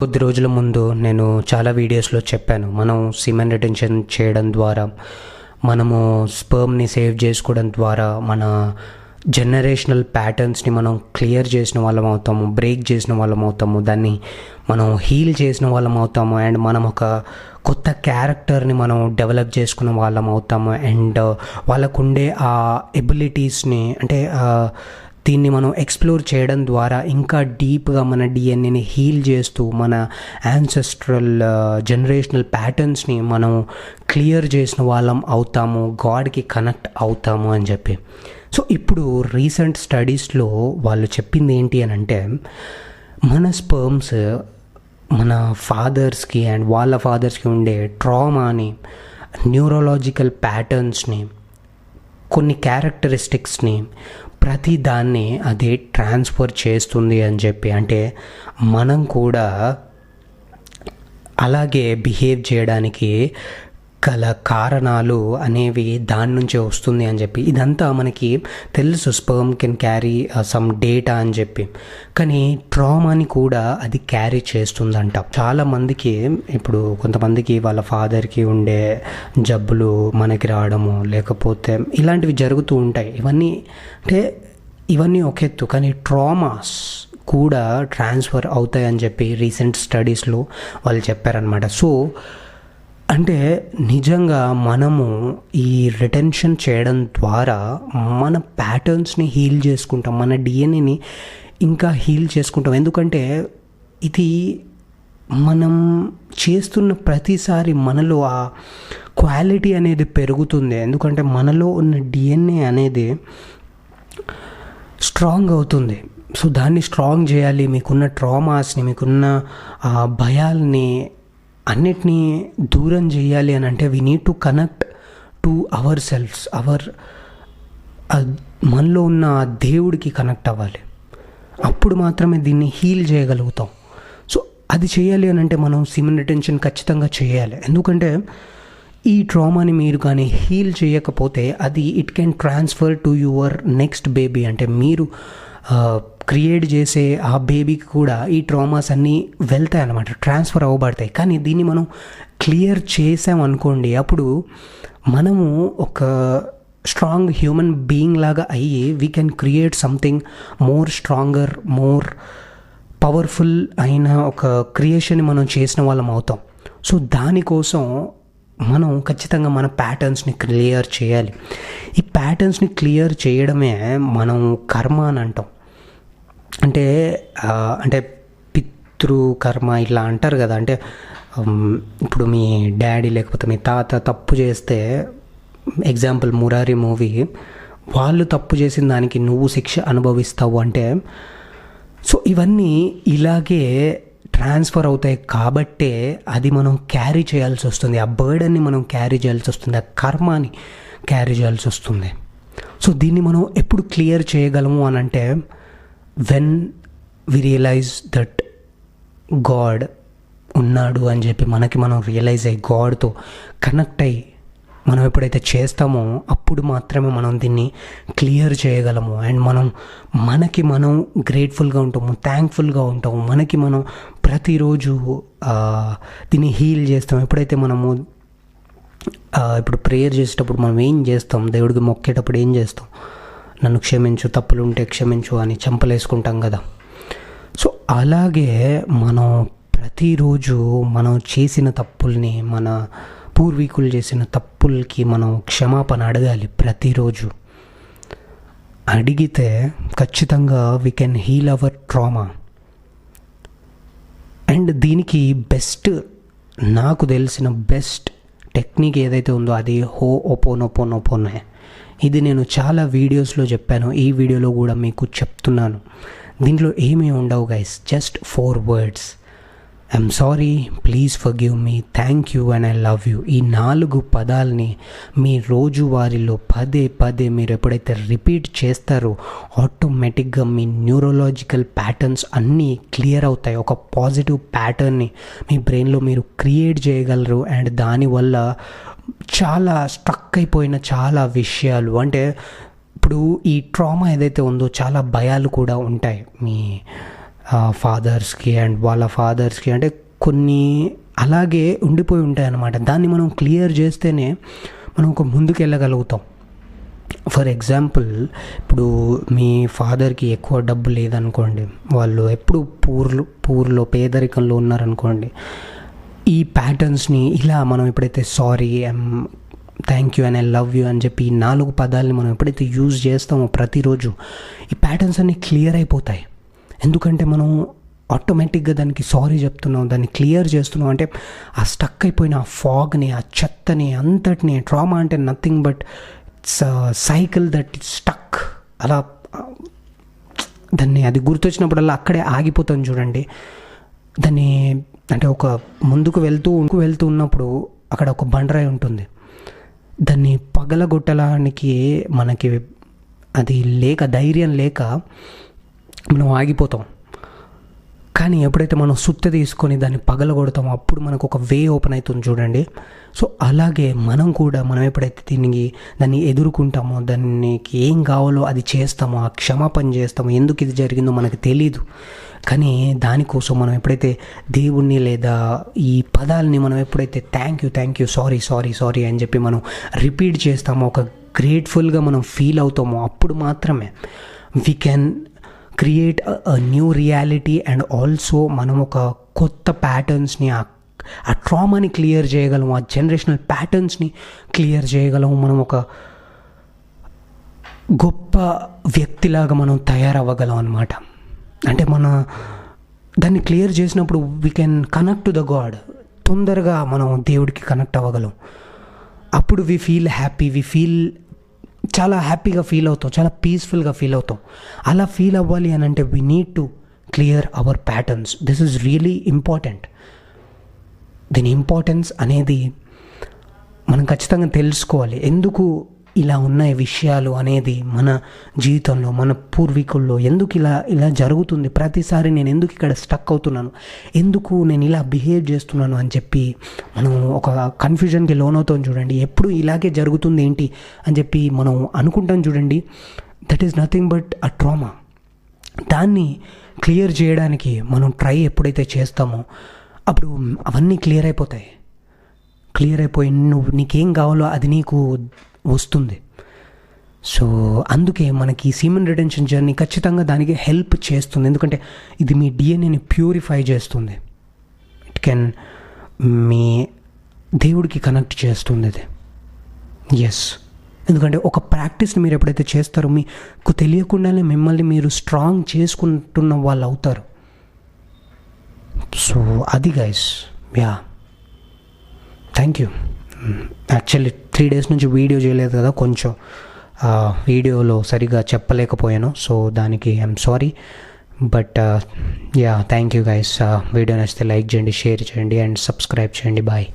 కొద్ది రోజుల ముందు నేను చాలా వీడియోస్లో చెప్పాను, మనం సిమెన్ రిటెన్షన్ చేయడం ద్వారా, మనము స్పర్మ్ని సేవ్ చేసుకోవడం ద్వారా మన జనరేషనల్ ప్యాటర్న్స్ని మనం క్లియర్ చేసిన వాళ్ళం అవుతాము, బ్రేక్ చేసిన వాళ్ళం అవుతాము, దాన్ని మనం హీల్ చేసిన వాళ్ళం అవుతాము. అండ్ మనం ఒక కొత్త క్యారెక్టర్ని మనం డెవలప్ చేసుకున్న వాళ్ళం అవుతాము. అండ్ వాళ్ళకుండే ఆ ఎబిలిటీస్ని అంటే దీన్ని మనం ఎక్స్ప్లోర్ చేయడం ద్వారా ఇంకా డీప్గా మన డిఎన్ఏని హీల్ చేస్తూ మన యాన్సెస్ట్రల్ జనరేషనల్ ప్యాటర్న్స్ని మనం క్లియర్ చేసిన వాళ్ళం అవుతాము, గాడ్కి కనెక్ట్ అవుతాము అని చెప్పి. సో ఇప్పుడు రీసెంట్ స్టడీస్లో వాళ్ళు చెప్పింది ఏంటి అని అంటే, మన స్పర్మ్స్ మన ఫాదర్స్కి అండ్ వాళ్ళ ఫాదర్స్కి ఉండే ట్రామాని, న్యూరలాజికల్ ప్యాటర్న్స్ని, కొన్ని క్యారెక్టరిస్టిక్స్ని, ప్రతి దాన్ని అది ట్రాన్స్ఫర్ చేస్తుంది అని చెప్పి. అంటే మనం కూడా అలాగే బిహేవ్ చేయడానికి గల కారణాలు అనేవి దాని నుంచే వస్తుంది అని చెప్పి. ఇదంతా మనకి తెలుసు, sperm can carry some data అని చెప్పి, కానీ ట్రామాని కూడా అది క్యారీ చేస్తుందంట. చాలామందికి ఇప్పుడు కొంతమందికి వాళ్ళ ఫాదర్కి ఉండే జబ్బులు మనకి రావడము, లేకపోతే ఇలాంటివి జరుగుతూ ఉంటాయి. ఇవన్నీ ఒక ఎత్తు, కానీ ట్రామాస్ కూడా ట్రాన్స్ఫర్ అవుతాయని చెప్పి రీసెంట్ స్టడీస్లో వాళ్ళు చెప్పారనమాట. సో అంటే నిజంగా మనము ఈ రిటెన్షన్ చేయడం ద్వారా మన ప్యాటర్న్స్ని హీల్ చేసుకుంటాం, మన డిఎన్ఏని ఇంకా హీల్ చేసుకుంటాం. ఎందుకంటే ఇది మనం చేస్తున్న ప్రతిసారి మనలో ఆ క్వాలిటీ అనేది పెరుగుతుంది. ఎందుకంటే మనలో ఉన్న డిఎన్ఏ అనేది స్ట్రాంగ్ అవుతుంది. సో దాన్ని స్ట్రాంగ్ చేయాలి. మీకున్న ట్రామాస్ని, మీకున్న భయాల్ని అన్నిటినీ దూరం చేయాలి అని అంటే we need to connect to ourselves, మనలో ఉన్న దేవుడికి కనెక్ట్ అవ్వాలి. అప్పుడు మాత్రమే దీన్ని హీల్ చేయగలుగుతాం. సో అది చేయాలి అని అంటే మనం సిమెన్ రిటెన్షన్ ఖచ్చితంగా చేయాలి. ఎందుకంటే ఈ ట్రామాని మీరు కానీ హీల్ చేయకపోతే అది it can transfer to your next baby. అంటే మీరు క్రియేట్ చేసే ఆ బేబీకి కూడా ఈ ట్రామాస్ అన్నీ వెళ్తాయి అన్నమాట, ట్రాన్స్ఫర్ అవ్వబడతాయి. కానీ దీన్ని మనం క్లియర్ చేసామనుకోండి, అప్పుడు మనము ఒక స్ట్రాంగ్ హ్యూమన్ బీయింగ్ లాగా అయ్యి we can create something more stronger, more powerful అయిన ఒక క్రియేషన్ మనం చేసిన వాళ్ళం అవుతాం. సో దానికోసం మనం ఖచ్చితంగా మన ప్యాటర్న్స్ని క్లియర్ చేయాలి. ఈ ప్యాటర్న్స్ని క్లియర్ చేయడమే మనం కర్మ అని అంటాం. అంటే పితృకర్మ ఇట్లా అంటారు కదా. అంటే ఇప్పుడు మీ డాడీ లేకపోతే మీ తాత తప్పు చేస్తే, ఎగ్జాంపుల్ మురారి మూవీ, వాళ్ళు తప్పు చేసిన దానికి నువ్వు శిక్ష అనుభవిస్తావు అంటే, సో ఇవన్నీ ఇలాగే ట్రాన్స్ఫర్ అవుతాయి కాబట్టే అది మనం క్యారీ చేయాల్సి వస్తుంది. ఆ బర్డన్ని మనం క్యారీ చేయాల్సి వస్తుంది, ఆ కర్మాని క్యారీ చేయాల్సి వస్తుంది. సో దీన్ని మనం ఎప్పుడు క్లియర్ చేయగలము అని అంటే, when we realise that God ఉన్నాడు అని చెప్పి మనం రియలైజ్ అయ్యి గాడ్తో కనెక్ట్ అయ్యి మనం ఎప్పుడైతే చేస్తామో అప్పుడు మాత్రమే మనం దీన్ని క్లియర్ చేయగలము. అండ్ మనకి మనం గ్రేట్ఫుల్గా ఉంటాము, థ్యాంక్ఫుల్గా ఉంటాము. మనకి మనం ప్రతిరోజు దీన్ని హీల్ చేస్తాం. ఎప్పుడైతే మనము ఇప్పుడు ప్రేయర్ చేసేటప్పుడు మనం ఏం చేస్తాం, దేవుడికి మొక్కేటప్పుడు ఏం చేస్తాం, నన్ను క్షమించు, తప్పులు ఉంటే క్షమించు అని చంపలేసుకుంటాం కదా. సో అలాగే మనం ప్రతిరోజు మనం చేసిన తప్పుల్ని, మన పూర్వీకులు చేసిన తప్పులకి మనం క్షమాపణ అడగాలి. ప్రతిరోజు అడిగితే ఖచ్చితంగా we can heal our trauma. And దీనికి నాకు తెలిసిన బెస్ట్ టెక్నిక్ ఏదైతే ఉందో అది హోపోనోపోనోపోనే. ఇది నేను చాలా వీడియోస్లో చెప్పాను, ఈ వీడియోలో కూడా మీకు చెప్తున్నాను. దీంట్లో ఏమీ ఉండవు guys, just 4 words: I'm sorry, please forgive me, thank you and I love you. ఈ 4 పదాలని మీ రోజువారీలో పదే మీరు ఎప్పుడైతే రిపీట్ చేస్తారో ఆటోమేటిక్గా మీ న్యూరలాజికల్ ప్యాటర్న్స్ అన్నీ క్లియర్ అవుతాయి. ఒక పాజిటివ్ ప్యాటర్న్ని మీ బ్రెయిన్లో మీరు క్రియేట్ చేయగలరు. అండ్ దానివల్ల చాలా స్ట్రక్ అయిపోయిన చాలా విషయాలు, అంటే ఇప్పుడు ఈ ట్రామా ఏదైతే ఉందో చాలా భయాలు కూడా ఉంటాయి. మీ ఫాదర్స్కి అండ్ వాళ్ళ ఫాదర్స్కి, అంటే కొన్ని అలాగే ఉండిపోయి ఉంటాయి అన్నమాట. దాన్ని మనం క్లియర్ చేస్తేనే మనం ఒక ముందుకు వెళ్ళగలుగుతాం. ఫర్ ఎగ్జాంపుల్, ఇప్పుడు మీ ఫాదర్కి ఎక్కువ డబ్బు లేదనుకోండి, వాళ్ళు ఎప్పుడు పూర్లో పేదరికంలో ఉన్నారనుకోండి, ఈ ప్యాటర్న్స్ని ఇలా మనం ఎప్పుడైతే sorry, thank you and I love you అని చెప్పి ఈ 4 పదాలని మనం ఎప్పుడైతే యూజ్ చేస్తామో ప్రతిరోజు, ఈ ప్యాటర్న్స్ అన్నీ క్లియర్ అయిపోతాయి. ఎందుకంటే మనం ఆటోమేటిక్గా దానికి సారీ చెప్తున్నాం, దాన్ని క్లియర్ చేస్తున్నాం. అంటే ఆ స్టక్ అయిపోయిన ఆ ఫాగ్ని, ఆ చెత్తని అంతటిని, ట్రామా అంటే nothing but it's cycle that it's stuck. అలా దాన్ని అది గుర్తొచ్చినప్పుడల్లా అక్కడే ఆగిపోతాం చూడండి. దాన్ని అంటే ఒక ముందుకు వెళ్తూ ఉన్నప్పుడు అక్కడ ఒక బండరాయి ఉంటుంది, దాన్ని పగలగొట్టడానికి మనకి అది లేక, ధైర్యం లేక మనం ఆగిపోతాం. కానీ ఎప్పుడైతే మనం సుత్త తీసుకొని దాన్ని పగలగొడతామో అప్పుడు మనకు ఒక వే ఓపెన్ అవుతుంది చూడండి. సో అలాగే మనం ఎప్పుడైతే దాన్ని ఎదుర్కొంటామో, దానికి ఏం కావాలో అది చేస్తామో, ఆ క్షమాపణ చేస్తామో, ఎందుకు ఇది జరిగిందో మనకు తెలీదు. కానీ దానికోసం మనం ఎప్పుడైతే దేవుణ్ణి లేదా ఈ పదాలని మనం ఎప్పుడైతే థ్యాంక్ యూ సారీ అని చెప్పి మనం రిపీట్ చేస్తామో, ఒక గ్రేట్ఫుల్గా మనం ఫీల్ అవుతామో, అప్పుడు మాత్రమే we can create a new reality. And also మనం ఒక కొత్త ప్యాటర్న్స్ని, ఆ ట్రామాని క్లియర్ చేయగలము, ఆ జనరేషనల్ ప్యాటర్న్స్ని క్లియర్ చేయగలము. మనం ఒక గొప్ప వ్యక్తిలాగా మనం తయారవ్వగలం అన్నమాట. అంటే దాన్ని క్లియర్ చేసినప్పుడు we can connect to the God. తొందరగా మనం దేవుడికి కనెక్ట్ అవ్వగలం. అప్పుడు వీ ఫీల్ హ్యాపీ, చాలా హ్యాపీగా ఫీల్ అవుతాం, చాలా పీస్ఫుల్గా ఫీల్ అవుతాం. అలా ఫీల్ అవ్వాలి అని అంటే we need to clear our patterns. This is really important. దీని ఇంపార్టెన్స్ అనేది మనం ఖచ్చితంగా తెలుసుకోవాలి. ఎందుకు ఇలా ఉన్నాయి విషయాలు అనేది మన జీవితంలో, మన పూర్వీకుల్లో ఎందుకు ఇలా జరుగుతుంది, ప్రతిసారి నేను ఎందుకు ఇక్కడ స్టక్ అవుతున్నాను, ఎందుకు నేను ఇలా బిహేవ్ చేస్తున్నాను అని చెప్పి మనం ఒక కన్ఫ్యూజన్కి లోనవుతాం చూడండి. ఎప్పుడు ఇలాగే జరుగుతుంది ఏంటి అని చెప్పి మనం అనుకుంటాం చూడండి. That is nothing but a trauma. దాన్ని క్లియర్ చేయడానికి మనం ట్రై ఎప్పుడైతే చేస్తామో అప్పుడు అవన్నీ క్లియర్ అయిపోతాయి. నీకేం కావాలో అది నీకు వస్తుంది. సో అందుకే మనకి సీమన్ రిడెంప్షన్ జర్నీ ఖచ్చితంగా దానికి హెల్ప్ చేస్తుంది. ఎందుకంటే ఇది మీ డిఎన్ఏని ప్యూరిఫై చేస్తుంది. ఇట్ కెన్ మీ దేవుడికి కనెక్ట్ చేస్తుంది ఇది. ఎస్, ఎందుకంటే ఒక ప్రాక్టీస్ని మీరు ఎప్పుడైతే చేస్తారో మీకు తెలియకుండానే మిమ్మల్ని మీరు స్ట్రాంగ్ చేసుకుంటున్న వాళ్ళు అవుతారు. సో అది guys, yeah, thank you. Actually 3 days నుంచి వీడియో చేయలేదు కదా, కొంచెం వీడియోలో సరిగా చెప్పలేకపోయాను. సో దానికి I'm sorry. But yeah, thank you guys. Video నచ్చితే లైక్ చేయండి, షేర్ చేయండి అండ్ సబ్స్క్రైబ్ చేయండి. బాయ్.